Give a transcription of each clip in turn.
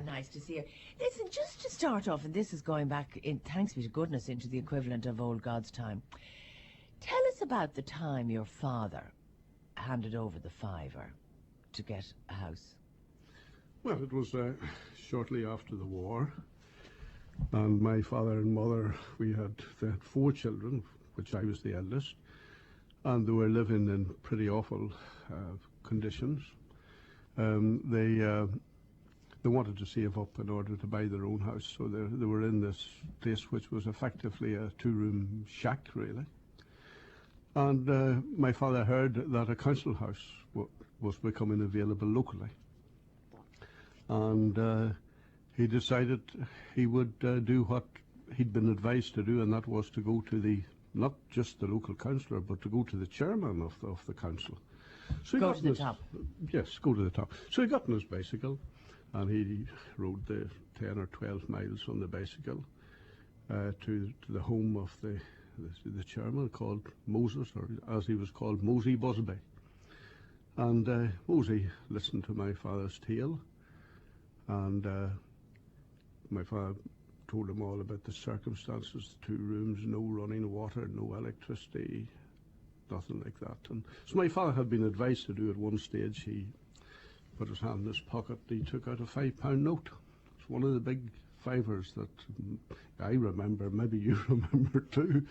nice to see you. Listen, just to start off, and this is going back, thanks be to goodness, into the equivalent of old God's time. Tell us about the time your father handed over the fiver to get a house. Well, it was shortly after the war, and my father and mother, they had 4 children, which I was the eldest, and they were living in pretty awful conditions. They wanted to save up in order to buy their own house, so they were in this place which was effectively a 2-room shack, really. And my father heard that a council house was becoming available locally, and he decided he would do what he'd been advised to do, and that was to go to not just the local councillor, but to go to the chairman of the council. So go to the top. Yes, go to the top. So he got on his bicycle, and he rode the 10 or 12 miles on the bicycle to the home of the chairman, called Moses, or as he was called, Mosey Busby. And Mosey listened to my father's tale, and my father told him all about the circumstances, 2 rooms, no running water, no electricity, nothing like that. And so my father had been advised to do at one stage. He put his hand in his pocket, he took out a £5 note. It's one of the big fivers that I remember, maybe you remember too.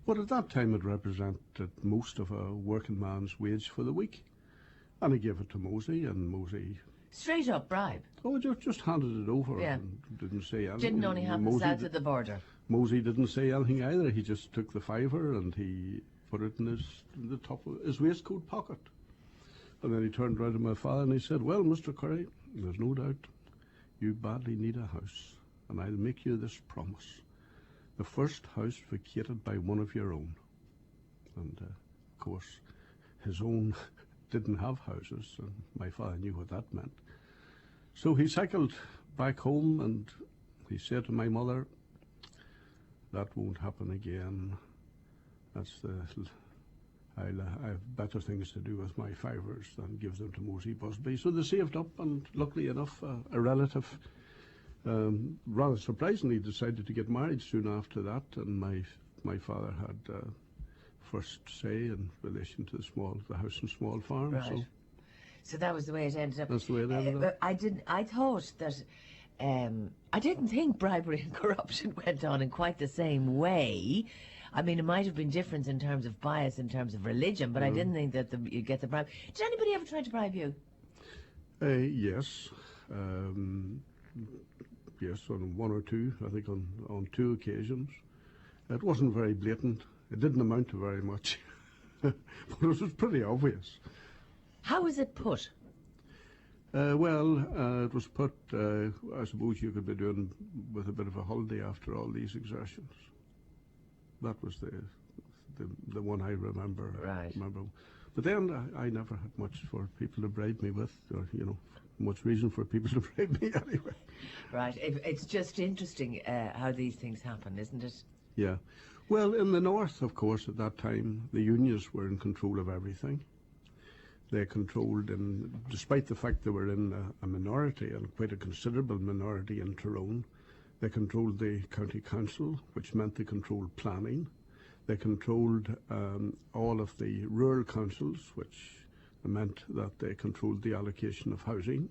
But at that time it represented most of a working man's wage for the week. And he gave it to Mosey, and Mosey... Straight up bribe? Oh, just handed it over, yeah. And didn't say anything. Didn't only happen south of the border. Mosey didn't say anything either. He just took the fiver and he put it in the top of his waistcoat pocket. And then he turned round to my father and he said, "Well, Mr. Currie, there's no doubt you badly need a house, and I'll make you this promise. The first house vacated by one of your own." And of course, his own didn't have houses, and my father knew what that meant. So he cycled back home and he said to my mother, "That won't happen again. I have better things to do with my fivers than give them to Mosey Busby." So they saved up, and luckily enough, a relative, rather surprisingly, decided to get married soon after that, and my father had first say in relation to the house and small farm. Right. So that was the way it ended up. That's the way it ended up. I thought that I didn't think bribery and corruption went on in quite the same way. I mean, it might have been different in terms of bias, in terms of religion, but I didn't think that you get the bribe. Did anybody ever try to bribe you? Yes. Yes, on 1 or 2, I think on 2 occasions. It wasn't very blatant. It didn't amount to very much. But it was pretty obvious. How was it put? It was put, I suppose you could be doing with a bit of a holiday after all these exertions. That was the one I remember. Right. But then I never had much for people to bribe me with, or, much reason for people to bribe me anyway. Right. It's just interesting how these things happen, isn't it? Yeah. Well, in the north, of course, at that time, the unions were in control of everything. They controlled, and despite the fact they were in a minority, and quite a considerable minority in Tyrone, they controlled the county council, which meant they controlled planning. They controlled all of the rural councils, which meant that they controlled the allocation of housing.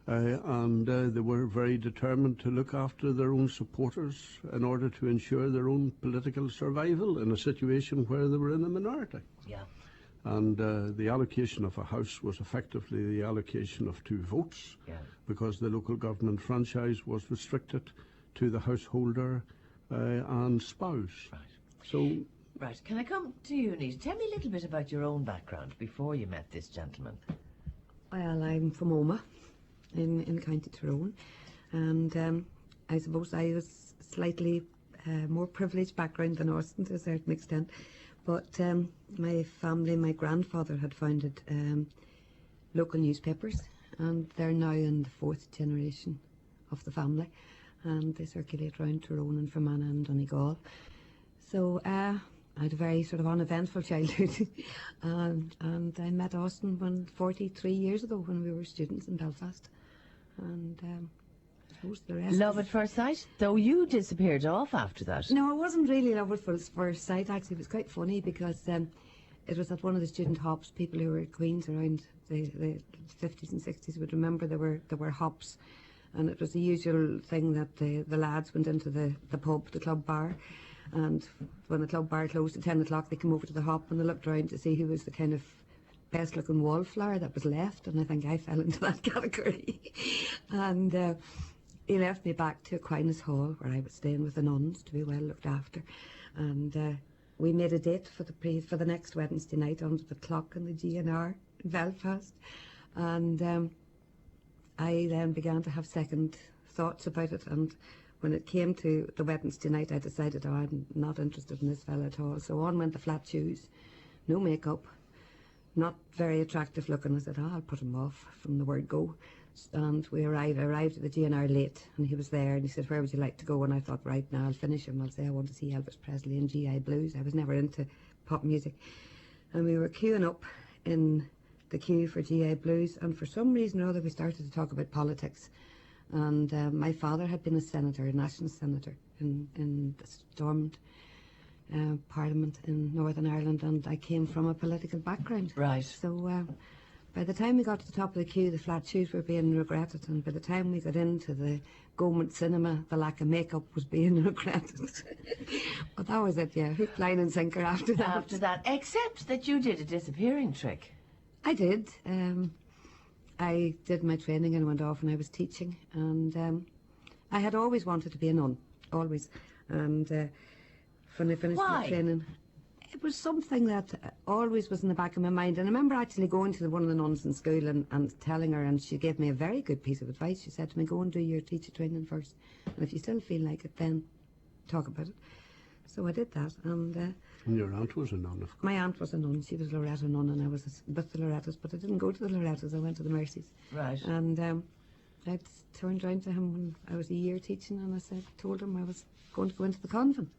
And they were very determined to look after their own supporters in order to ensure their own political survival in a situation where they were in a minority. Yeah. And the allocation of a house was effectively the allocation of 2 votes, because the local government franchise was restricted to the householder and spouse. Right. So. Right. Can I come to you, Anita? Tell me a little bit about your own background before you met this gentleman. Well, I'm from Omagh in County Tyrone, and I suppose I was slightly more privileged background than Austin to a certain extent. But my family, my grandfather had founded local newspapers, and they're now in the 4th generation of the family, and they circulate around Tyrone and Fermanagh and Donegal. So I had a very sort of uneventful childhood, and I met Austin 43 years ago when we were students in Belfast, and suppose the rest. Love at first sight? Though you disappeared off after that. No, it wasn't really love at first sight. Actually, it was quite funny because it was at one of the student hops. People who were at Queen's around the 50s and 60s would remember there were hops, and it was the usual thing that the lads went into the pub, the club bar, and when the club bar closed at 10 o'clock, they came over to the hop and they looked around to see who was the kind of best looking wallflower that was left, and I think I fell into that category. And he left me back to Aquinas Hall, where I was staying with the nuns to be well looked after, and we made a date for the next Wednesday night under the clock in the GNR in Belfast, and I then began to have second thoughts about it, and when it came to the Wednesday night, I decided, oh, I'm not interested in this fella at all. So on went the flat shoes, no makeup, not very attractive looking. I said, oh, I'll put him off from the word go. And I arrived at the GNR late, and he was there, and he said, where would you like to go? And I thought, right, now I'll finish him. I'll say I want to see Elvis Presley and GI Blues. I was never into pop music. And we were queuing up in the queue for GI Blues, and for some reason or other we started to talk about politics. And my father had been a senator, a national senator in the stormed Parliament in Northern Ireland, and I came from a political background. Right. So by the time we got to the top of the queue, the flat shoes were being regretted, and by the time we got into the Government cinema, the lack of makeup was being regretted. But that was it, yeah. Hook, line and sinker after that. After that, except that you did a disappearing trick. I did. I did my training and went off and I was teaching, and I had always wanted to be a nun, always. And when I finished my training, it was something that always was in the back of my mind. And I remember actually going to one of the nuns in school and telling her, and she gave me a very good piece of advice. She said to me, go and do your teacher training first, and if you still feel like it, then talk about it. So I did that, and your aunt was a nun, of course. My aunt was a nun. She was a Loretta nun, and I was with the Lorettas, but I didn't go to the Lorettas. I went to the Mercies. Right. And I turned round to him when I was a year teaching, and told him I was going to go into the convent.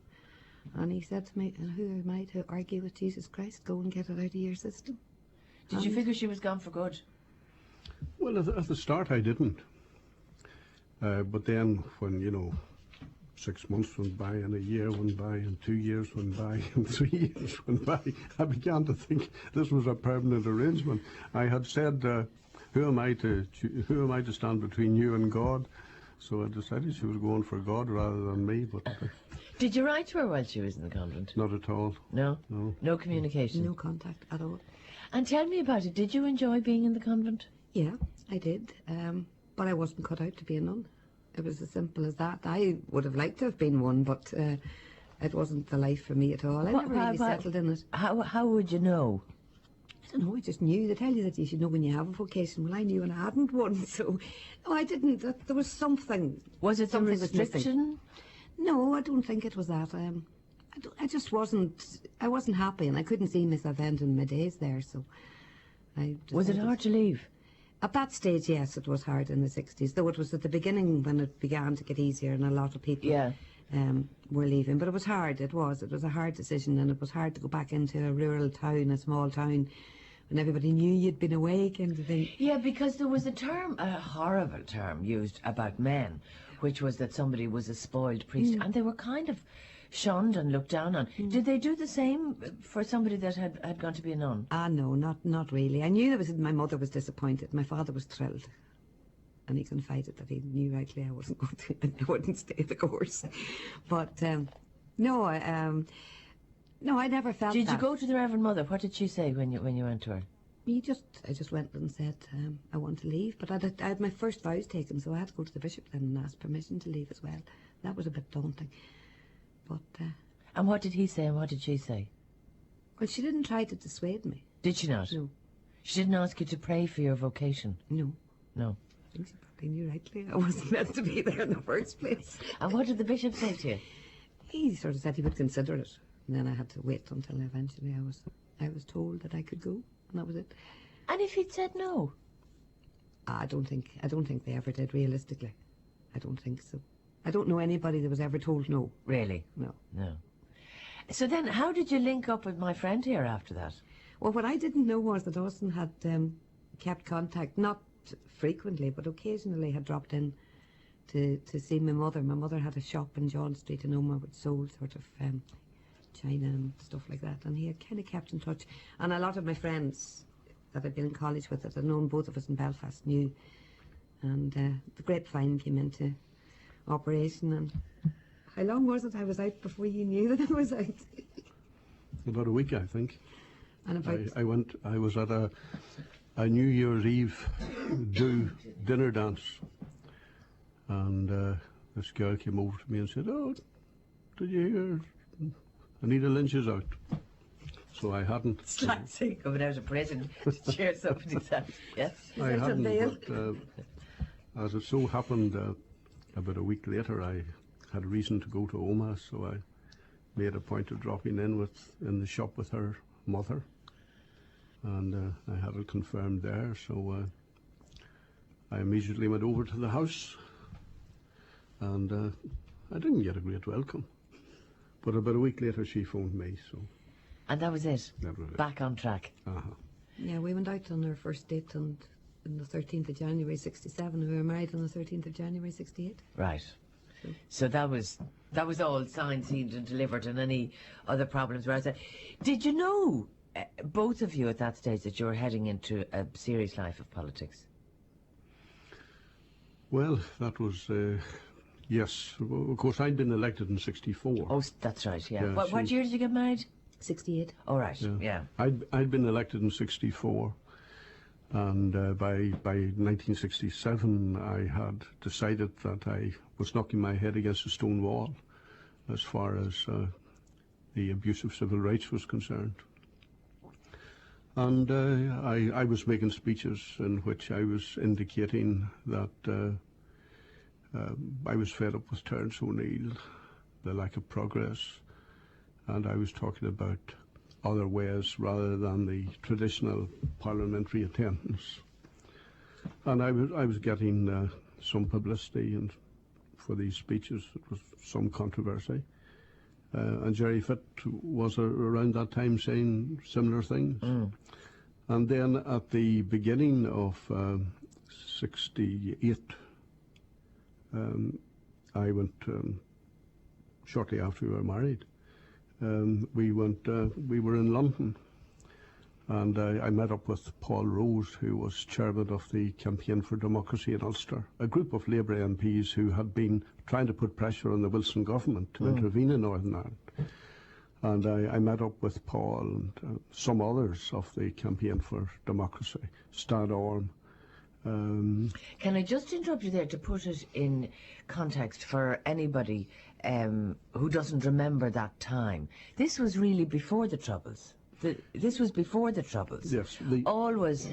And he said to me, and who am I to argue with Jesus Christ? Go and get it out of your system. Did you figure she was gone for good? Well, at the start I didn't. But then when, 6 months went by, and a year went by, and 2 years went by, and 3 years went by, I began to think this was a permanent arrangement. I had said, who am I to stand between you and God? So I decided she was going for God rather than me. But did you write to her while she was in the convent? Not at all. No? No. No communication? No contact at all. And tell me about it. Did you enjoy being in the convent? Yeah, I did. But I wasn't cut out to be a nun. It was as simple as that. I would have liked to have been one, but it wasn't the life for me at all. I never really settled in it. How would you know? I don't know, I just knew. They tell you that you should know when you have a vocation. Well, I knew and I hadn't one, so no, I didn't. There was something. Was it some restriction? No, I don't think it was that. I just wasn't. I wasn't happy, and I couldn't see myself ending my days there. So, Was it hard to leave? At that stage, yes, it was hard in the 60s. Though it was at the beginning when it began to get easier, and a lot of people were leaving. But it was hard. It was a hard decision, and it was hard to go back into a rural town, a small town, when everybody knew you'd been away, kind of thing. Yeah, because there was a horrible term used about men, which was that somebody was a spoiled priest, and they were kind of shunned and looked down on. Did they do the same for somebody that had gone to be a nun? No, not really. I knew my mother was disappointed. My father was thrilled. And he confided that he knew rightly I wasn't going to, I wouldn't stay the course. But no, I never felt Did that. you go to the Reverend Mother? What did she say when you went to her? I just went and said I want to leave, but I had my first vows taken, so I had to go to the bishop then and ask permission to leave as well. That was a bit daunting. But and what did he say and what did she say? Well, she didn't try to dissuade me. Did she not? No. She didn't ask you to pray for your vocation? No. No. I think she probably knew rightly I wasn't meant to be there in the first place. And what did the bishop say to you? He sort of said he would consider it, and then I had to wait until eventually I was told that I could go, and that was it. And if he'd said no? I don't think they ever did, realistically. I don't think so. I don't know anybody that was ever told no. Really? No. No. So then, how did you link up with my friend here after that? Well, what I didn't know was that Austin had kept contact, not frequently, but occasionally had dropped in to see my mother. My mother had a shop in John Street in Omagh which sold sort of china and stuff like that, and he had kind of kept in touch. And a lot of my friends that I'd been in college with, that I'd known both of us in Belfast, knew. And the grapevine came into operation. And how long was it I was out before you knew that I was out? About a week, I think. And about I was at a New Year's Eve dinner dance, and this girl came over to me and said, "Oh, did you hear Anita Lynch is out?" So I hadn't. It's like saying coming out of prison to cheer somebody's out. Yes. I hadn't, but as it so happened, about a week later, I had reason to go to Omagh, so I made a point of dropping in the shop with her mother, and I had it confirmed there. So I immediately went over to the house, and I didn't get a great welcome. But about a week later, she phoned me. So. And that was it. That was it. Back on track. Yeah, we went out on our first date on the 13th of January 67. We were married on the 13th of January 68. Right. So that was all signed, sealed and delivered, and any other problems were outside. Did you know, both of you at that stage, that you were heading into a serious life of politics? Well, that was, yes. Of course, I'd been elected in 64. Oh, that's right, yeah. Yeah, What year did you get married? 68. Oh, right, yeah. I'd been elected in 64, and by 1967 I had decided that I was knocking my head against a stone wall as far as the abuse of civil rights was concerned. And I was making speeches in which I was indicating that I was fed up with Terence O'Neill, the lack of progress, and I was talking about other ways rather than the traditional parliamentary attendance. And I was getting some publicity, and for these speeches it was some controversy. And Jerry Fitt was around that time saying similar things. And then at the beginning of 68, I went, shortly after we were married, we were in London, and I met up with Paul Rose, who was chairman of the Campaign for Democracy in Ulster, a group of Labour MPs who had been trying to put pressure on the Wilson government to intervene in Northern Ireland. And I met up with Paul and some others of the Campaign for Democracy, Stad Orm. Can I just interrupt you there to put it in context for anybody who doesn't remember that time? This was really before the Troubles. This was before the Troubles. Yes. All was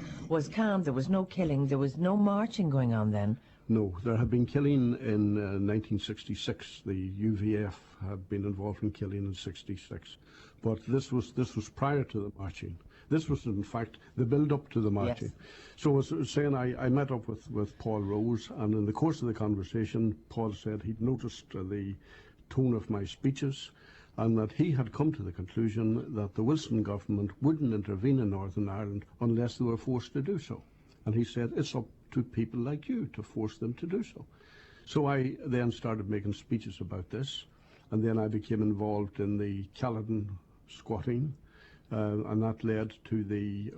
calm. There was no killing. There was no marching going on then. No, there had been killing in 1966. The UVF had been involved in killing in 66. But this was prior to the marching. This was, in fact, the build-up to the marching. Yes. So as I was saying, I met up with Paul Rose, and in the course of the conversation, Paul said he'd noticed the tone of my speeches, and that he had come to the conclusion that the Wilson government wouldn't intervene in Northern Ireland unless they were forced to do so. And he said, it's up to people like you to force them to do so. So I then started making speeches about this, and then I became involved in the Caledon squatting, and that led to the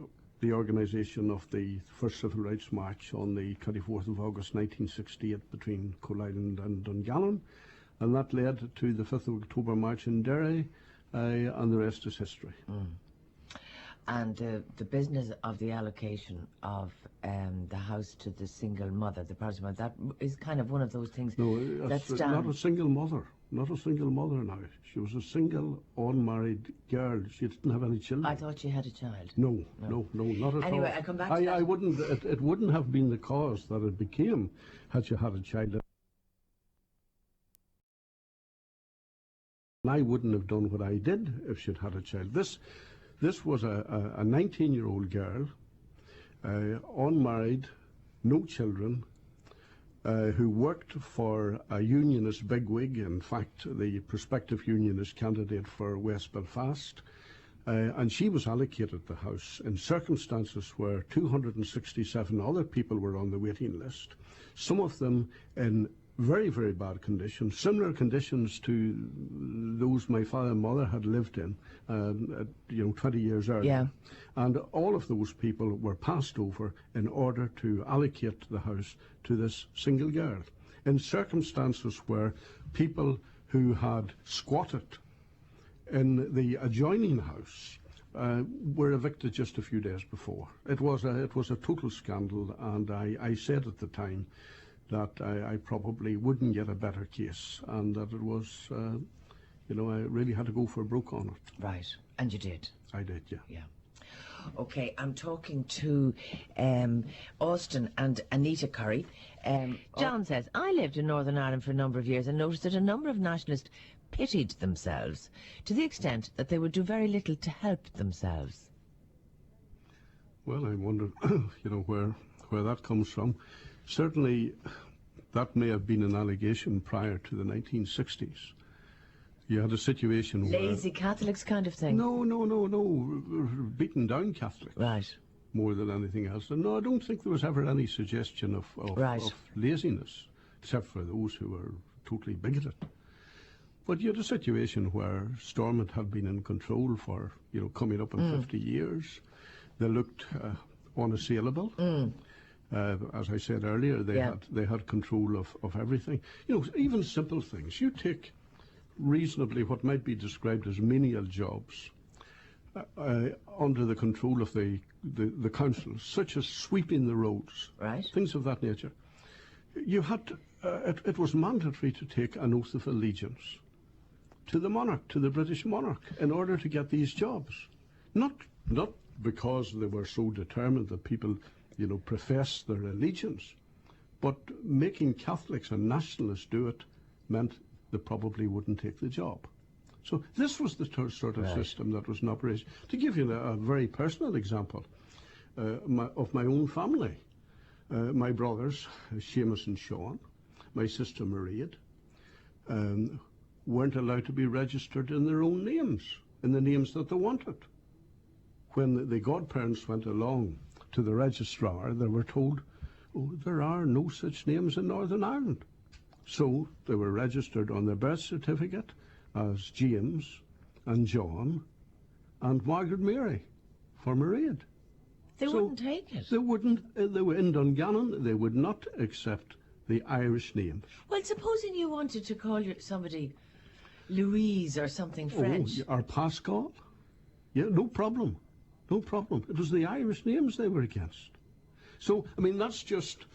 organisation of the first Civil Rights March on the 24th of August 1968 between Coalisland and Dungannon, and that led to the 5th of October March in Derry, and the rest is history. And the business of the allocation of the house to the single mother, the Protestant mother, that is kind of one of those things No, that not a single mother. Not a single mother now. She was a single, unmarried girl. She didn't have any children. I thought she had a child. No, not at all. Anyway, I come back to that. I wouldn't. It wouldn't have been the cause that it became had she had a child. And I wouldn't have done what I did if she'd had a child. This was a 19-year-old girl, unmarried, no children, who worked for a unionist bigwig, in fact, the prospective unionist candidate for West Belfast, and she was allocated the house in circumstances where 267 other people were on the waiting list, some of them in very, very bad conditions, similar conditions to those my father and mother had lived in, 20 years earlier. Yeah. And all of those people were passed over in order to allocate the house to this single girl, in circumstances where people who had squatted in the adjoining house were evicted just a few days before. It was a total scandal, and I said at the time that I probably wouldn't get a better case, and that it was, I really had to go for broke on it. Right. And you did. I did, yeah. Yeah. Okay, I'm talking to Austin and Anita Currie. John says, I lived in Northern Ireland for a number of years and noticed that a number of nationalists pitied themselves to the extent that they would do very little to help themselves. Well, I wonder, where that comes from. Certainly, that may have been an allegation prior to the 1960s. You had a situation where... Lazy Catholics kind of thing? No. Beaten down Catholics. Right. More than anything else. And no, I don't think there was ever any suggestion of laziness, except for those who were totally bigoted. But you had a situation where Stormont had been in control for, coming up on 50 years. They looked unassailable. As I said earlier, they had control of everything. Even simple things. You take reasonably what might be described as menial jobs under the control of the councils, such as sweeping the roads, right? Things of that nature. You had to, it was mandatory to take an oath of allegiance to the monarch, to the British monarch, in order to get these jobs. Not because they were so determined that people, professed their allegiance, but making Catholics and nationalists do it meant they probably wouldn't take the job. So this was the sort of system that was in operation. To give you a very personal example of my own family, my brothers, Seamus and Sean, my sister Maria, weren't allowed to be registered in their own names, in the names that they wanted. When the godparents went along to the registrar, they were told, oh, there are no such names in Northern Ireland. So they were registered on their birth certificate as James and John and Margaret Mary for Mairead. They wouldn't take it. They wouldn't. They were in Dungannon. They would not accept the Irish names. Well, supposing you wanted to call somebody Louise or something French. Oh, or Pascal. Yeah, no problem. No problem. It was the Irish names they were against. So, I mean, that's just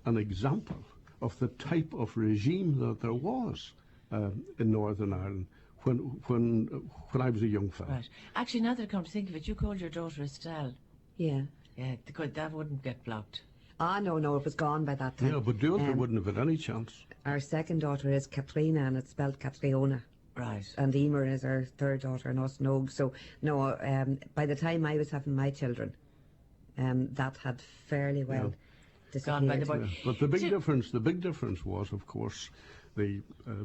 an example of the type of regime that there was in Northern Ireland when I was a young fellow. Right. Actually, now that I come to think of it, you called your daughter Estelle. Yeah. Yeah, that wouldn't get blocked. Ah, no, it was gone by that time. Yeah, but the other wouldn't have had any chance. Our second daughter is Katrina, and it's spelled Catriona. Right. And Emer is our third daughter, and us Nog. So, no, by the time I was having my children, that had fairly well disappeared. Gone by the board. Yeah. But the big difference was, of course, the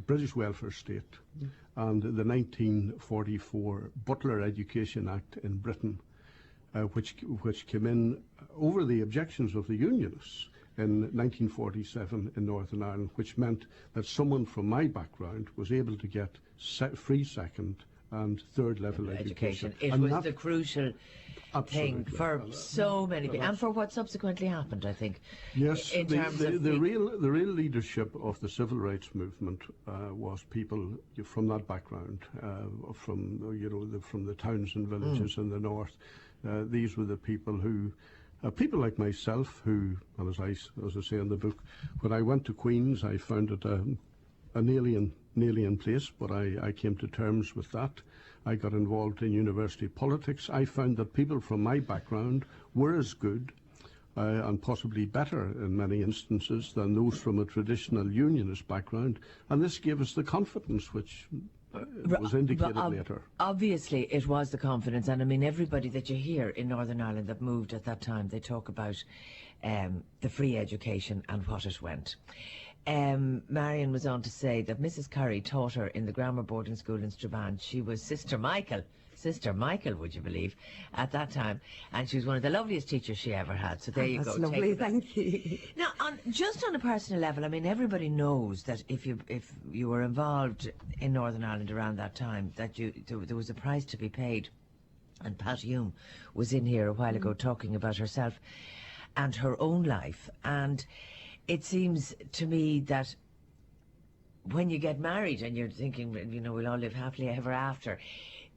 British Welfare State and the 1944 Butler Education Act in Britain, which came in over the objections of the Unionists in 1947 in Northern Ireland, which meant that someone from my background was able to get free second and third level education. It and was the crucial thing for so many people, and for what subsequently happened, I think. Yes, in terms of the real leadership of the civil rights movement was people from that background, from the towns and villages in the north. These were the people who. People like myself, who, and as I say in the book, when I went to Queen's, I found it an alien place, but I came to terms with that. I got involved in university politics. I found that people from my background were as good and possibly better in many instances than those from a traditional unionist background, and this gave us the confidence which was indicated later. Obviously, it was the confidence, and I mean, everybody that you hear in Northern Ireland that moved at that time, they talk about the free education and what it went. Marion was on to say that Mrs. Currie taught her in the grammar boarding school in Strabane. She was Sister Michael sister, Michael, would you believe, at that time. And she was one of the loveliest teachers she ever had. So there you That's go. lovely, Take that. thank you. Now, just on a personal level, I mean, everybody knows that if you were involved in Northern Ireland around that time, that there was a price to be paid. And Pat Hume was in here a while ago talking about herself and her own life. And it seems to me that when you get married and you're thinking, you know, we'll all live happily ever after,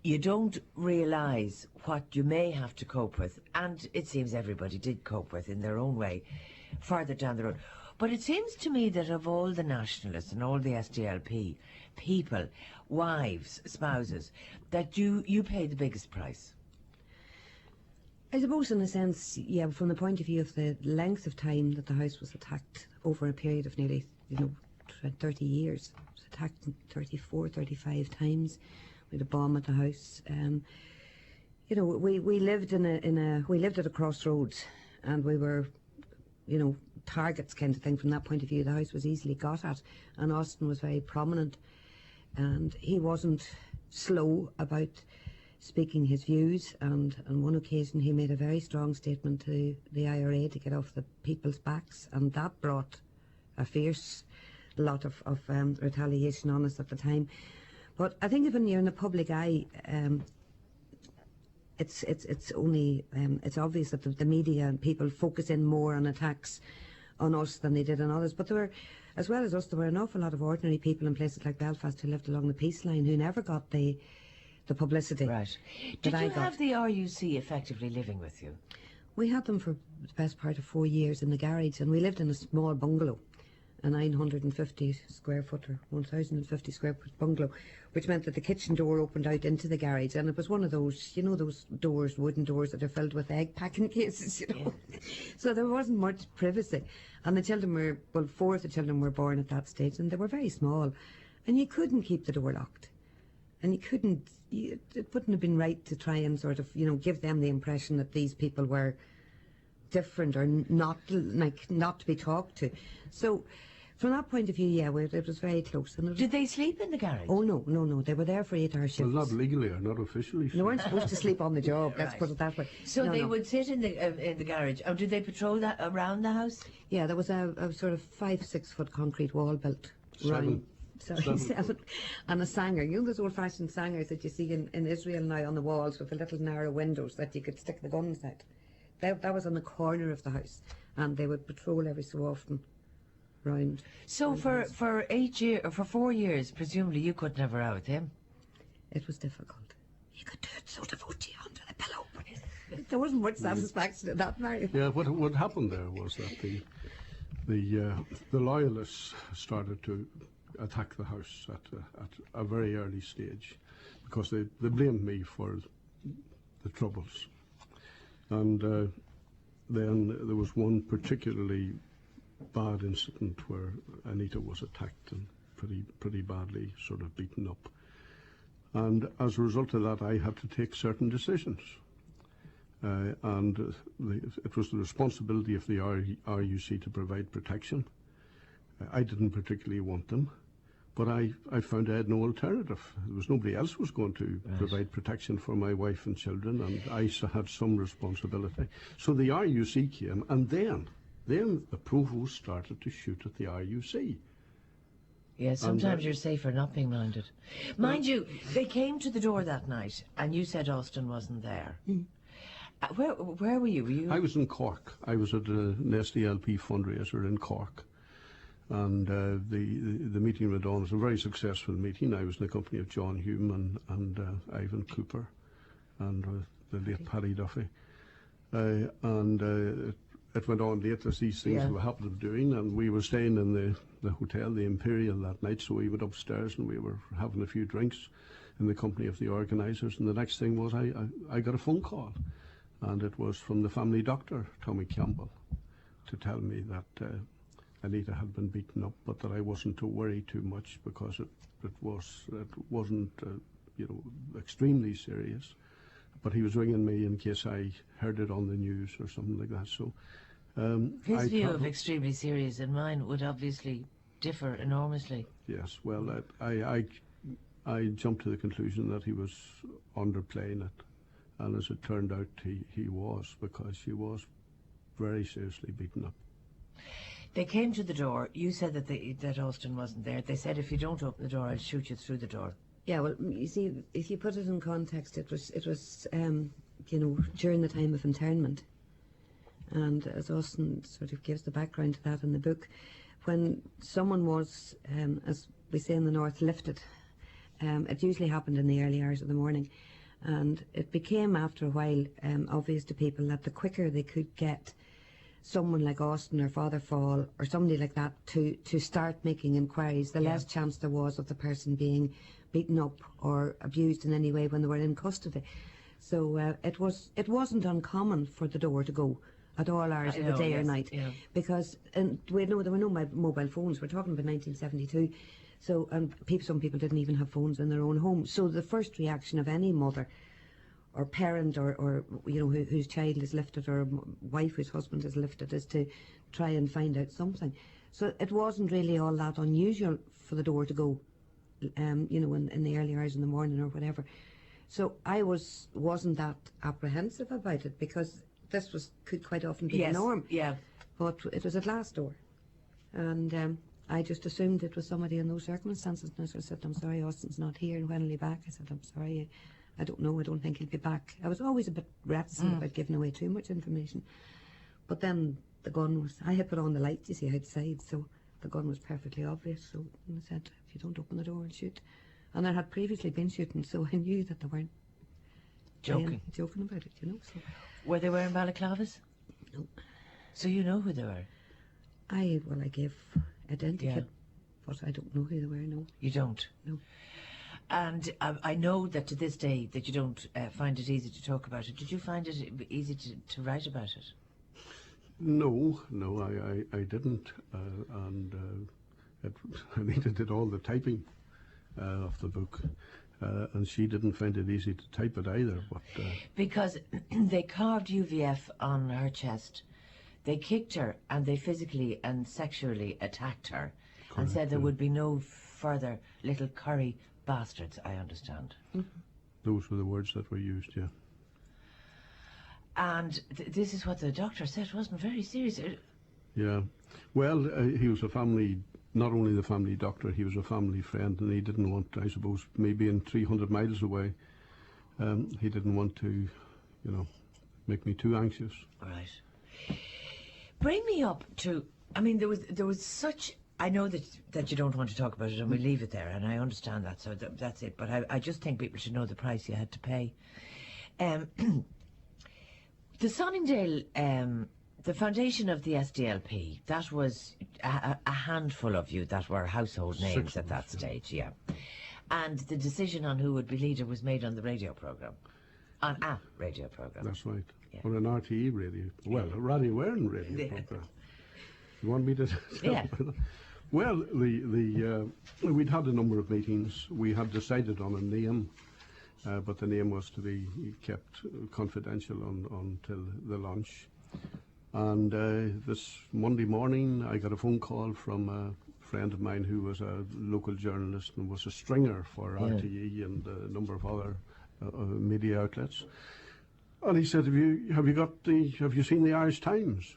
you don't realise what you may have to cope with. And it seems everybody did cope with in their own way further down the road. But it seems to me that of all the nationalists and all the SDLP people, wives, spouses, that you pay the biggest price. I suppose, in a sense, yeah, from the point of view of the length of time that the house was attacked over a period of nearly, 30 years. It was attacked 34, 35 times. We had a bomb at the house. We lived we lived at a crossroads, and we were, targets kind of thing from that point of view. The house was easily got at, and Austin was very prominent, and he wasn't slow about speaking his views, and on one occasion he made a very strong statement to the IRA to get off the people's backs, and that brought a fierce lot of retaliation on us at the time. But I think when you're in the public eye, it's obvious that the media and people focus in more on attacks on us than they did on others. But there were, as well as us, there were an awful lot of ordinary people in places like Belfast who lived along the peace line who never got the publicity. Right. Did you have the RUC effectively living with you? We had them for the best part of 4 years in the garage, and we lived in a small bungalow, a 950 square foot or 1,050 square foot bungalow, which meant that the kitchen door opened out into the garage, and it was one of those, those doors, wooden doors that are filled with egg packing cases, Yeah. So there wasn't much privacy. And the children were, 4 of the children were born at that stage, and they were very small, and you couldn't keep the door locked. And it wouldn't have been right to try and sort of, give them the impression that these people were different or not to be talked to. So from that point of view, yeah, it was very close. And Did they sleep in the garage? Oh, no. They were there for 8-hour shifts. Well, not legally or not officially. They weren't supposed to sleep on the job, let's Right. put it that way. So No, they no. would sit in the garage. Oh, did they patrol that around the house? Yeah, there was a sort of 5-6 foot concrete wall built Seven. round. Seven. And a sanger. Those old-fashioned sangers that you see in Israel now on the walls with the little narrow windows that you could stick the guns at. That was on the corner of the house, and they would patrol every so often round. So for 4 years, presumably you couldn't have her out with him. It was difficult. You could do it sort of OT under the pillow, but there wasn't much satisfaction in that, Mary. Yeah, what happened there was that the loyalists started to attack the house at a very early stage, because they blamed me for the troubles. And then there was one particularly bad incident where Anita was attacked and pretty badly sort of beaten up. And as a result of that, I had to take certain decisions. And it was the responsibility of the RUC to provide protection. I didn't particularly want them, but I found I had no alternative. There was nobody else was going to provide protection for my wife and children, and I had some responsibility. So the RUC came, and then the provost started to shoot at the RUC. Yeah, sometimes you're safer not being minded. Mind you, they came to the door that night, and you said Austin wasn't there. Where were you? I was in Cork. I was at an SDLP fundraiser in Cork. And the meeting went on. It was a very successful meeting. I was in the company of John Hume and Ivan Cooper and the late Paddy Duffy. It went on late, as these things were happening doing, and we were staying in the hotel, the Imperial, that night, so we went upstairs and we were having a few drinks in the company of the organisers, and the next thing was I got a phone call, and it was from the family doctor, Tommy Campbell, to tell me that Anita had been beaten up, but that I wasn't to worry too much because it wasn't extremely serious. But he was ringing me in case I heard it on the news or something like that. So his view of extremely serious and mine would obviously differ enormously. Yes, well, I I jumped to the conclusion that he was underplaying it. And as it turned out, he was, because she was very seriously beaten up. They came to the door. You said that Austin wasn't there. They said, if you don't open the door, I'll shoot you through the door. Yeah, well, you see, if you put it in context, it was you know, during the time of internment. And as Austin sort of gives the background to that in the book, when someone was, as we say in the north, lifted, it usually happened in the early hours of the morning. And it became, after a while, obvious to people that the quicker they could get someone like Austin or Father Fall or somebody like that to start making inquiries, the less chance there was of the person being beaten up or abused in any way when they were in custody. So it wasn't uncommon for the door to go at all hours of the day or night, because there were no mobile phones. We're talking about 1972. So, and some people didn't even have phones in their own home. So the first reaction of any mother or parent or you know, whose child is lifted, or wife whose husband is lifted, is to try and find out something. So it wasn't really all that unusual for the door to go, you know, in the early hours in the morning or whatever. So I wasn't that apprehensive about it, because this could quite often be the norm. Yeah. But it was a glass door, and I just assumed it was somebody in those circumstances. And I said, I'm sorry, Austin's not here, and when will he be back? I said, I'm sorry, I don't know, I don't think he'll be back. I was always a bit reticent about giving away too much information. But then the gun was, I had put on the light, you see, outside, so the gun was perfectly obvious. So I said, if you don't open the door, I'll shoot. And there had previously been shooting, so I knew that they weren't joking about it, you know. So. Were they wearing balaclavas? No. So you know who they were? I gave identity, but I don't know who they were, no. You don't? No. And I know that to this day that you don't find it easy to talk about it. Did you find it easy to write about it? No, I didn't. Anita did all the typing of the book, and she didn't find it easy to type it either. But because they carved UVF on her chest, they kicked her, and they physically and sexually attacked her, and said there would be no further little Currie bastards, I understand. Those were the words that were used, yeah. And this is what the doctor said. It wasn't very serious. Yeah. Well, he was a family, not only the family doctor, he was a family friend, and he didn't want, I suppose, me being 300 miles away, he didn't want to, you know, make me too anxious. Right. Bring me up to, I mean, there was such, I know that you don't want to talk about it, and we leave it there, and I understand that, so that's it. But I just think people should know the price you had to pay. The Sunningdale, the foundation of the SDLP, that was a handful of you that were household names at that stage, yeah. And the decision on who would be leader was made on the radio programme. On a radio programme. That's right. Yeah. On an RTE radio. Well, a Radio Warren radio programme. You want me to tell yeah. about that? Well, we'd had a number of meetings. We had decided on a name, but the name was to be kept confidential until the launch. And this Monday morning, I got a phone call from a friend of mine who was a local journalist and was a stringer for RTE and a number of other media outlets. And he said, have you seen the Irish Times?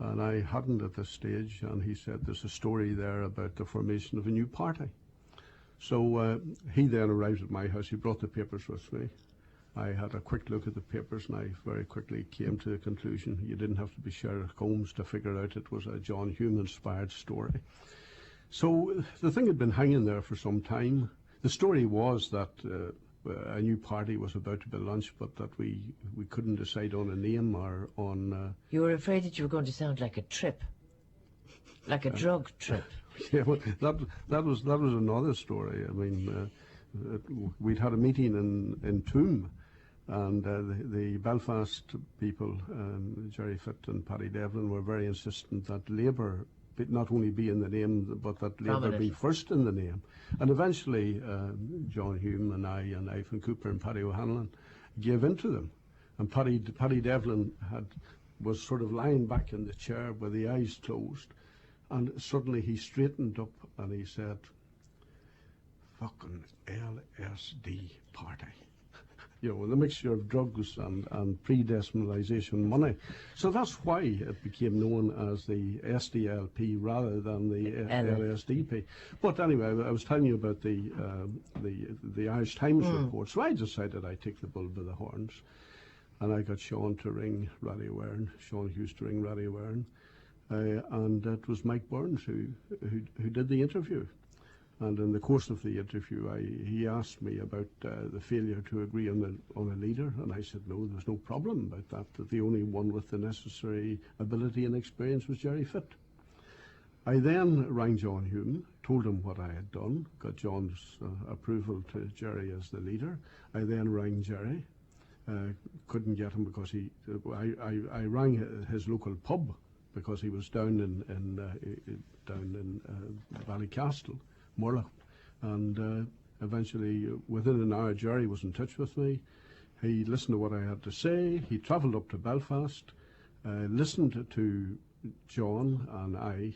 And I hadn't at this stage, and he said there's a story there about the formation of a new party. So he then arrived at my house. He brought the papers with me. I had a quick look at the papers, and I very quickly came to the conclusion you didn't have to be Sherlock Holmes to figure out it was a John Hume-inspired story. So the thing had been hanging there for some time. The story was that a new party was about to be launched, but that we couldn't decide on a name or on... You were afraid that you were going to sound like a trip, like a drug trip. Yeah, well, that was another story. I mean, we'd had a meeting in Toom, and the Belfast people, Jerry Fitt and Paddy Devlin, were very insistent that Labour not only be in the name, but that Labour be first in the name. And eventually, John Hume and I and Ivan Cooper and Paddy O'Hanlon gave in to them. And Paddy Devlin was sort of lying back in the chair with the eyes closed, and suddenly he straightened up and he said, fucking LSD party. You know, the mixture of drugs and pre-decimalisation money. So that's why it became known as the SDLP rather than the LSDP. But anyway, I was telling you about the Irish Times report. So I decided I'd take the bull by the horns. And I got Sean to ring Radio Erin, Sean Hughes to ring Radio Erin. And it was Mike Burns who did the interview. And in the course of the interview, he asked me about the failure to agree on a leader, and I said no, there's no problem about that the only one with the necessary ability and experience was Jerry Fitt. I then rang John Hume, told him what I had done, got John's approval to Jerry as the leader. I then rang Jerry, couldn't get him because I rang his local pub because he was down in Ballycastle, Morla, and eventually within an hour Jerry was in touch with me. He listened to what I had to say. He travelled up to Belfast, listened to John and I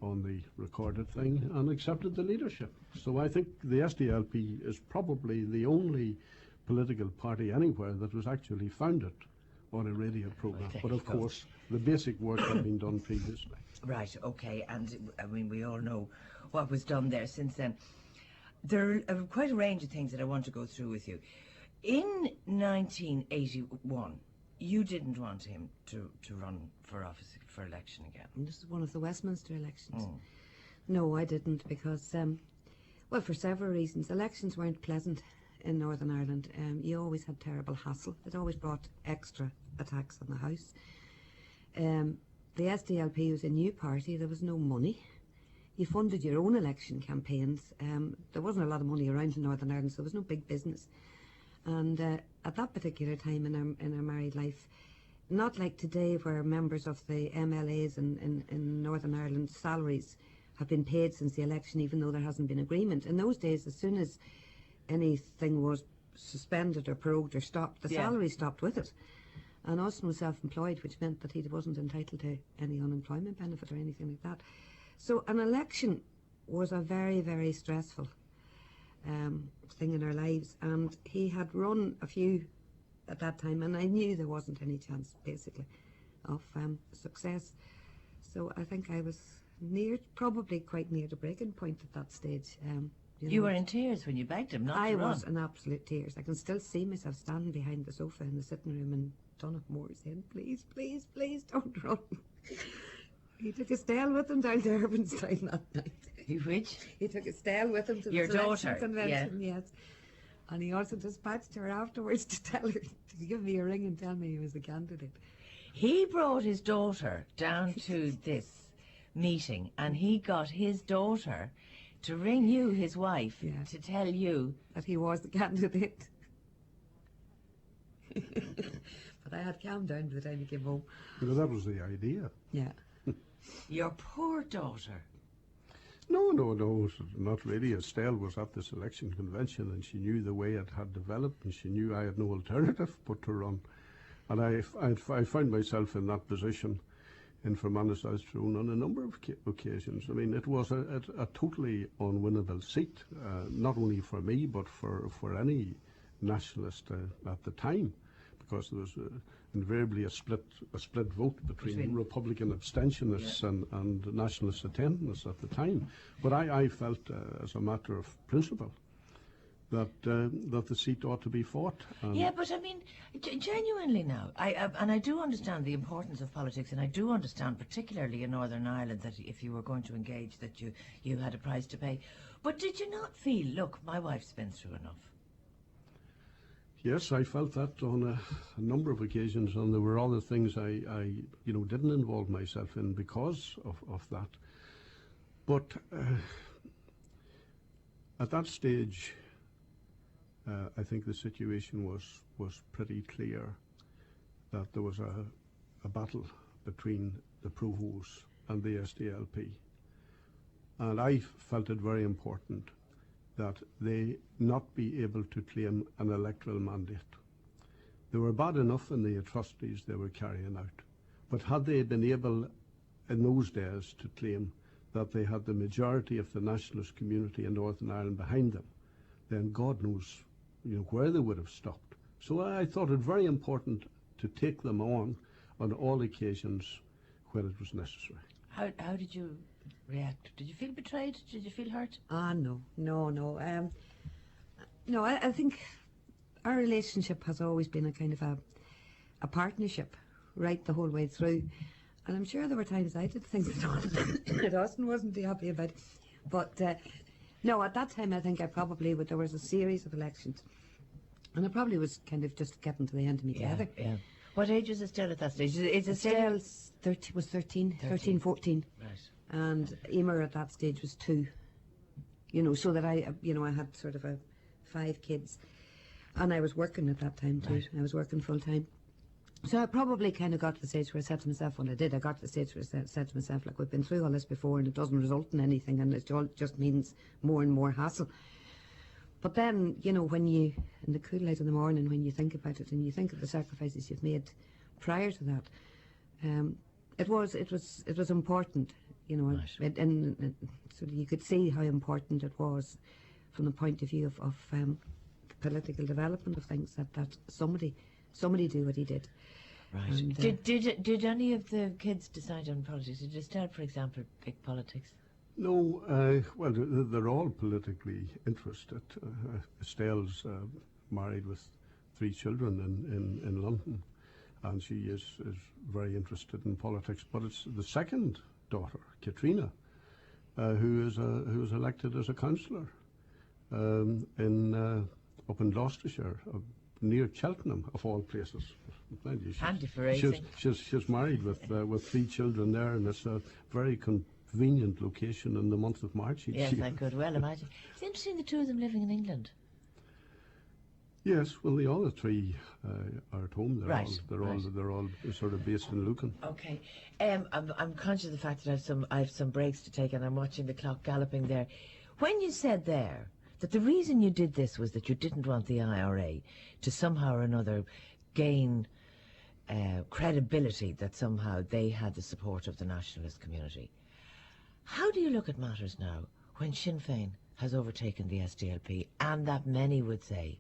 on the recorded thing and accepted the leadership. So I think the SDLP is probably the only political party anywhere that was actually founded on a radio programme. But of course the basic work had been done previously. Right, okay, and I mean we all know what was done there since then. There are quite a range of things that I want to go through with you. In 1981, you didn't want him to run for office for election again. And this is one of the Westminster elections. No, I didn't because, well, for several reasons. Elections weren't pleasant in Northern Ireland. You always had terrible hassle. It always brought extra attacks on the House. The SDLP was a new party. There was no money. You funded your own election campaigns. There wasn't a lot of money around in Northern Ireland, so there was no big business. And at that particular time in our married life, not like today where members of the MLAs in Northern Ireland salaries have been paid since the election, even though there hasn't been agreement. In those days, as soon as anything was suspended or prorogued or stopped, the salary stopped with it. And Austin was self-employed, which meant that he wasn't entitled to any unemployment benefit or anything like that. So an election was a very, very stressful thing in our lives, and he had run a few at that time, and I knew there wasn't any chance, basically, of success. So I think I was probably quite near the breaking point at that stage. You were in tears when you begged him not to run. I was in absolute tears. I can still see myself standing behind the sofa in the sitting room in Donaghmore saying, please, please, please don't run. He took Estelle with him down to Urbanstein that night. Which? He took Estelle with him to your the daughter convention, yes. And he also dispatched her afterwards to tell her to give me a ring and tell me he was the candidate. He brought his daughter down to this meeting, and he got his daughter to ring you, his wife, to tell you that he was the candidate. But I had calmed down by the time he came home. Because that was the idea. Yeah. Your poor daughter. No, not really. Estelle was at this election convention and she knew the way it had developed and she knew I had no alternative but to run. And I found myself in that position in Fermanagh South Tyrone on a number of occasions. I mean, it was a totally unwinnable seat, not only for me but for any nationalist at the time, because there was invariably a split vote between Republican abstentionists and nationalist attendance at the time. But I felt, as a matter of principle, that the seat ought to be fought. Yeah, but I mean, genuinely now, I do understand the importance of politics, and I do understand, particularly in Northern Ireland, that if you were going to engage, that you had a price to pay. But did you not feel, look, my wife's been through enough? Yes, I felt that on a number of occasions, and there were other things I didn't involve myself in because of that. But at that stage, I think the situation was pretty clear that there was a battle between the Provos and the SDLP, and I felt it very important that they not be able to claim an electoral mandate. They were bad enough in the atrocities they were carrying out, but had they been able in those days to claim that they had the majority of the nationalist community in Northern Ireland behind them, then God knows, where they would have stopped. So I thought it very important to take them on all occasions when it was necessary. How did you react? Did you feel betrayed? Did you feel hurt? No. No, I think our relationship has always been a kind of a partnership right the whole way through. And I'm sure there were times I did things that Austin wasn't too happy about. But no, at that time I think there was a series of elections. And I probably was kind of just getting to the end of me tether. Yeah. What age was Estelle at that stage? Is Estelle? Estelle was 13, 14. Right. And Emer at that stage was 2. So that I had sort of 5 kids. And I was working at that time too. Right. I was working full time. So I probably kind of got to the stage where I said to myself, I got to the stage where I said to myself, like, we've been through all this before and it doesn't result in anything and it all just means more and more hassle. But then, when you, in the cool light of the morning, when you think about it and you think of the sacrifices you've made prior to that, it was important, Right. and so you could see how important it was from the point of view of the political development of things that somebody do what he did. Right. And, did any of the kids decide on politics? Did Estelle, for example, pick politics? No, well, they're all politically interested. Estelle's married with 3 children in London, and she is very interested in politics. But it's the second daughter, Katrina, who was elected as a councillor up in Gloucestershire, near Cheltenham, of all places. Handy for racing. She's married with 3 children there, and it's a very convenient location in the month of March each Yes, year. I could well imagine. It's interesting the 2 of them living in England. Yes, well, all the 3 are at home. They're all sort of based in Lucan. Okay, I'm conscious of the fact that I have some breaks to take, and I'm watching the clock galloping there. When you said there that the reason you did this was that you didn't want the IRA to somehow or another gain credibility, that somehow they had the support of the nationalist community. How do you look at matters now when Sinn Féin has overtaken the SDLP, and that many would say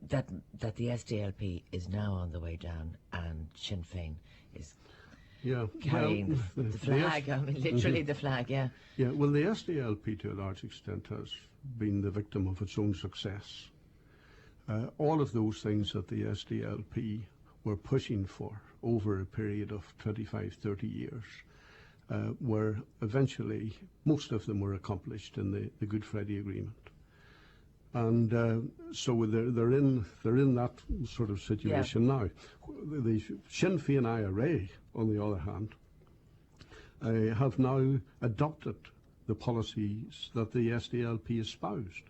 that the SDLP is now on the way down and Sinn Féin is carrying the flag, literally the flag, yeah. Yeah, well, the SDLP to a large extent has been the victim of its own success. All of those things that the SDLP were pushing for over a period of 25, 30 years were eventually, most of them were accomplished in the Good Friday Agreement. And so they're in that sort of situation now. The Sinn Féin IRA, on the other hand, have now adopted the policies that the SDLP espoused,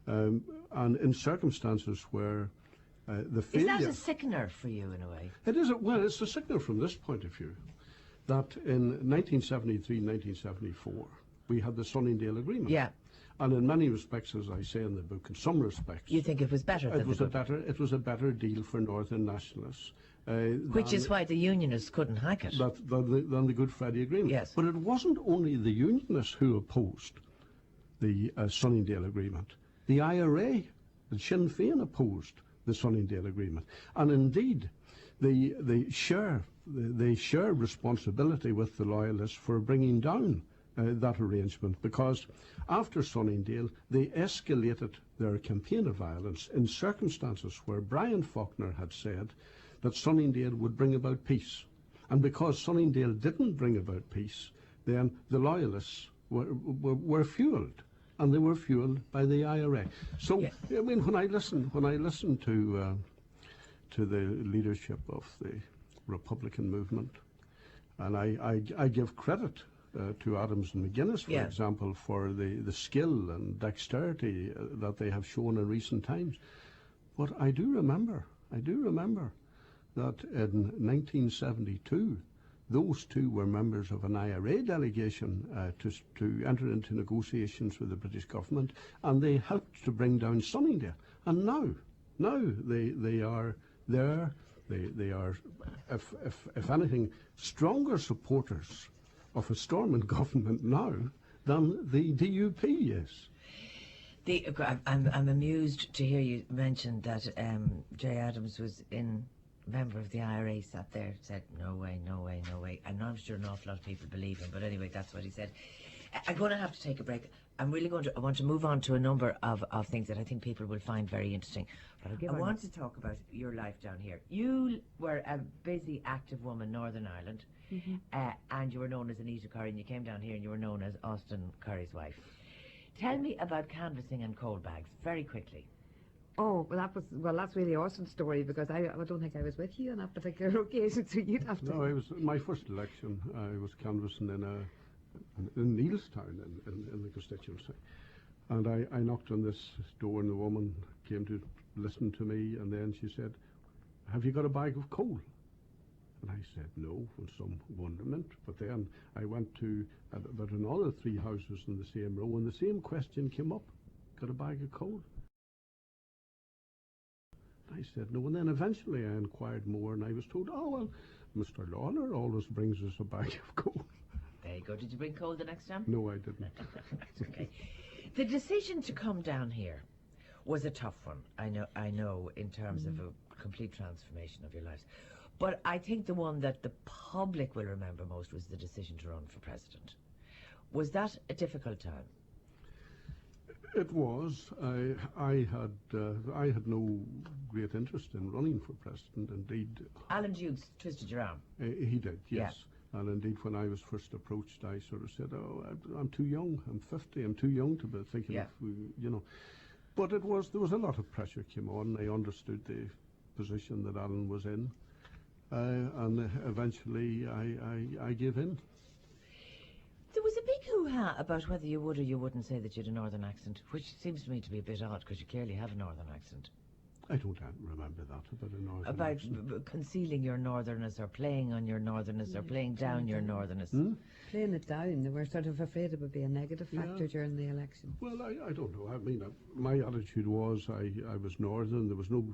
and in circumstances where the failure... Is that a sickener for you in a way? It is. Well, it's a sickener from this point of view, that in 1973, 1974, we had the Sunningdale Agreement. Yeah. And in many respects, as I say in the book, in some respects, you think it was better? It was a better deal for Northern nationalists, which is why the Unionists couldn't hack it. Than the Good Friday Agreement. Yes. But it wasn't only the Unionists who opposed the Sunningdale Agreement. The IRA, the Sinn Féin, opposed the Sunningdale Agreement, and indeed, they share responsibility with the Loyalists for bringing down that arrangement, because after Sunningdale they escalated their campaign of violence in circumstances where Brian Faulkner had said that Sunningdale would bring about peace, and because Sunningdale didn't bring about peace, then the Loyalists were fuelled, and they were fuelled by the IRA. So yeah. I mean, when I listen to the leadership of the Republican movement, and I give credit to Adams and McGuinness, for example, for the skill and dexterity that they have shown in recent times. But I do remember that in 1972, those 2 were members of an IRA delegation to enter into negotiations with the British government, and they helped to bring down Sunningdale. And now they are there. They are, if anything, stronger supporters of a Stormont government now than the DUP is. I'm amused to hear you mention that Jay Adams was member of the IRA, sat there, said no way, no way, no way. And I'm sure an awful lot of people believe him, but anyway, that's what he said. I'm going to have to take a break. I want to move on to a number of things that I think people will find very interesting. But I want to talk about your life down here. You were a busy, active woman, Northern Ireland, and you were known as Anita Currie, and you came down here and you were known as Austin Currie's wife. Tell me about canvassing and coal bags, very quickly. Oh, that's really Austin's story, because I don't think I was with you on that particular occasion, so you'd have to. No, it was my first election. I was canvassing in Neilstown in the constituency, and I knocked on this door, and the woman came to listen to me, and then she said, "Have you got a bag of coal?" And I said no, with some wonderment. But then I went to about another 3 houses in the same row, and the same question came up: "Got a bag of coal?" I said no, and then eventually I inquired more, and I was told, "Oh well, Mr. Lawler always brings us a bag of coal." There you go. Did you bring coal the next time? No, I didn't. That's okay. The decision to come down here was a tough one. I know, in terms of a complete transformation of your lives. But I think the one that the public will remember most was the decision to run for president. Was that a difficult time? It was. I had no great interest in running for president. Indeed, Alan Dukes twisted your arm. He did, yes. Yeah. And indeed, when I was first approached, I sort of said, "Oh, I'm too young. I'm 50. I'm too young to be thinking of, you know." But there was a lot of pressure came on. I understood the position that Alan was in, and eventually I gave in. There was a big hoo-ha about whether you would or you wouldn't say that you had a northern accent, which seems to me to be a bit odd, because you clearly have a northern accent. I don't remember that about a northern About accent. concealing your northerness, or playing on your northerness, or playing down your northerness. Playing it down. They were sort of afraid it would be a negative factor during the election. Well, I don't know. I mean, my attitude was I was northern. There was no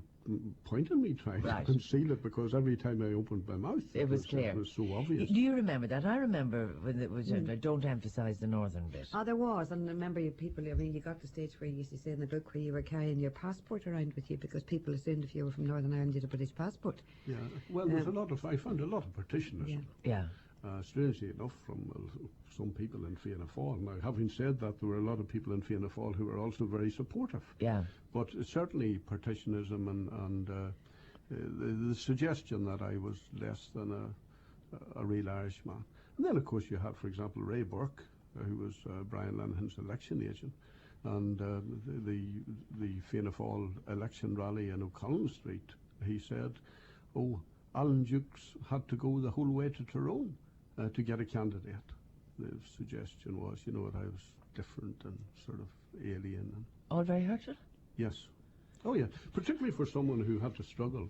point in me trying to conceal it, because every time I opened my mouth, it was clear. It was so obvious. Do you remember that? I remember when it was, don't emphasise the northern bit. Oh, there was. And I remember you got to the stage where you used to say in the book where you were carrying your passport around with you, because people assumed if you were from Northern Ireland you had a British passport. Yeah. Well, there's I found a lot of partitioners. Yeah. Strangely enough, from some people in Fianna Fáil. Now, having said that, there were a lot of people in Fianna Fáil who were also very supportive. Yeah. But certainly partitionism and the suggestion that I was less than a real Irishman. And then, of course, you had, for example, Ray Burke, who was Brian Lenihan's election agent, and the Fianna Fáil election rally in O'Connell Street. He said, "Oh, Alan Dukes had to go the whole way to Tyrone to get a candidate." The suggestion was, that I was different and sort of alien. And all very hurtful? Yes. Oh, yeah. Particularly for someone who had to struggle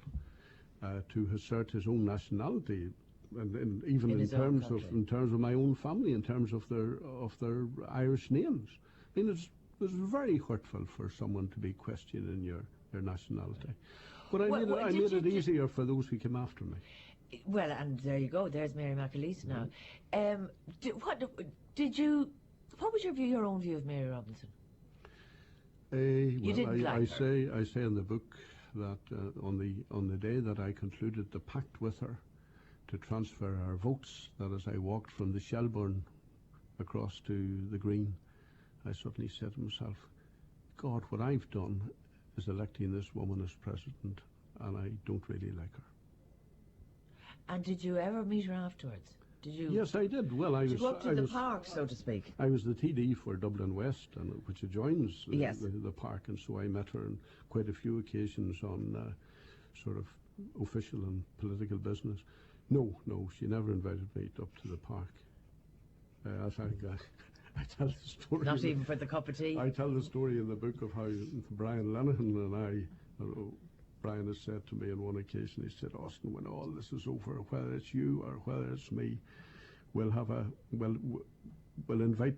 to assert his own nationality, and even in terms of my own family, in terms of their Irish names. I mean, it was very hurtful for someone to be questioning your nationality. But I made it easier for those who came after me. Well, and there you go. There's Mary McAleese now. What was your own view of Mary Robinson? I say in the book that on the day that I concluded the pact with her to transfer our votes, that as I walked from the Shelbourne across to the Green, I suddenly said to myself, "God, what I've done is electing this woman as president, and I don't really like her." And did you ever meet her afterwards? Did you? Yes, I did. Well, did you go up to the park, so to speak? I was the TD for Dublin West, which adjoins the park, and so I met her on quite a few occasions on sort of official and political business. No, she never invited me up to the park. I tell the story. Not even for the cup of tea? I tell the story in the book of how Brian Lenihan and Brian has said to me on one occasion, he said, "Austin, when all this is over, whether it's you or whether it's me, we'll invite,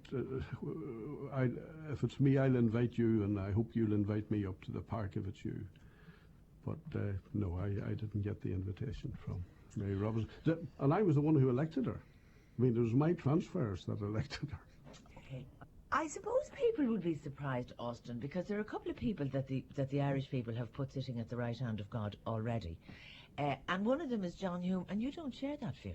if it's me, I'll invite you, and I hope you'll invite me up to the park if it's you." But no, I didn't get the invitation from Mary Robinson. And I was the one who elected her. I mean, it was my transfers that elected her. I suppose people would be surprised, Austin, because there are a couple of people that the Irish people have put sitting at the right hand of God already. And one of them is John Hume, and you don't share that view.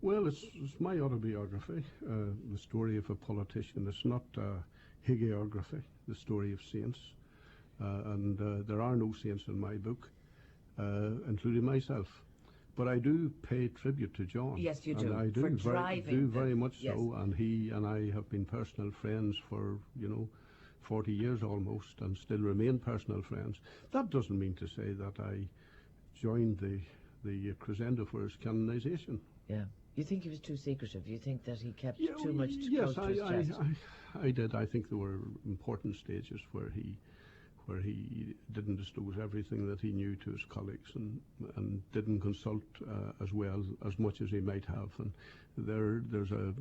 Well, it's my autobiography, the story of a politician. It's not hagiography, the story of saints. And there are no saints in my book, including myself. But I do pay tribute to John. Yes, you do. And I do very much yes. so. And he and I have been personal friends for 40 years almost, and still remain personal friends. That doesn't mean to say that I joined the crescendo for his canonization. Yeah. You think he was too secretive? You think that he kept too much close to his chest? I did. I think there were important stages where he didn't disclose everything that he knew to his colleagues, and didn't consult as much as he might have. And there's a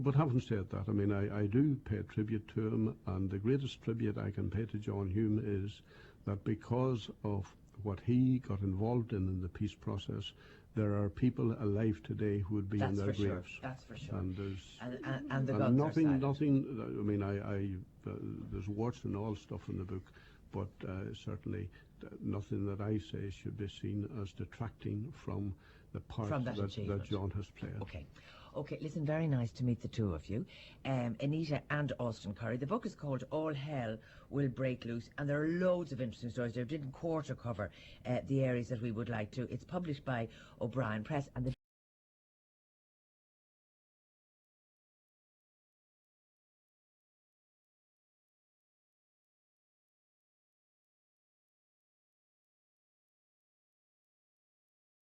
but having said that, I mean, I do pay tribute to him, and the greatest tribute I can pay to John Hume is that because of what he got involved in the peace process, there are people alive today who would be in their graves. That's for sure. And the and gods nothing. are silent. I mean, there's warts and all stuff in the book, but certainly nothing that I say should be seen as detracting from the part that John has played. Okay, listen, very nice to meet the two of you, Anita and Austin Currie. The book is called All Hell Will Break Loose, and there are loads of interesting stories. They didn't quarter cover the areas that we would like to. It's published by O'Brien Press, and the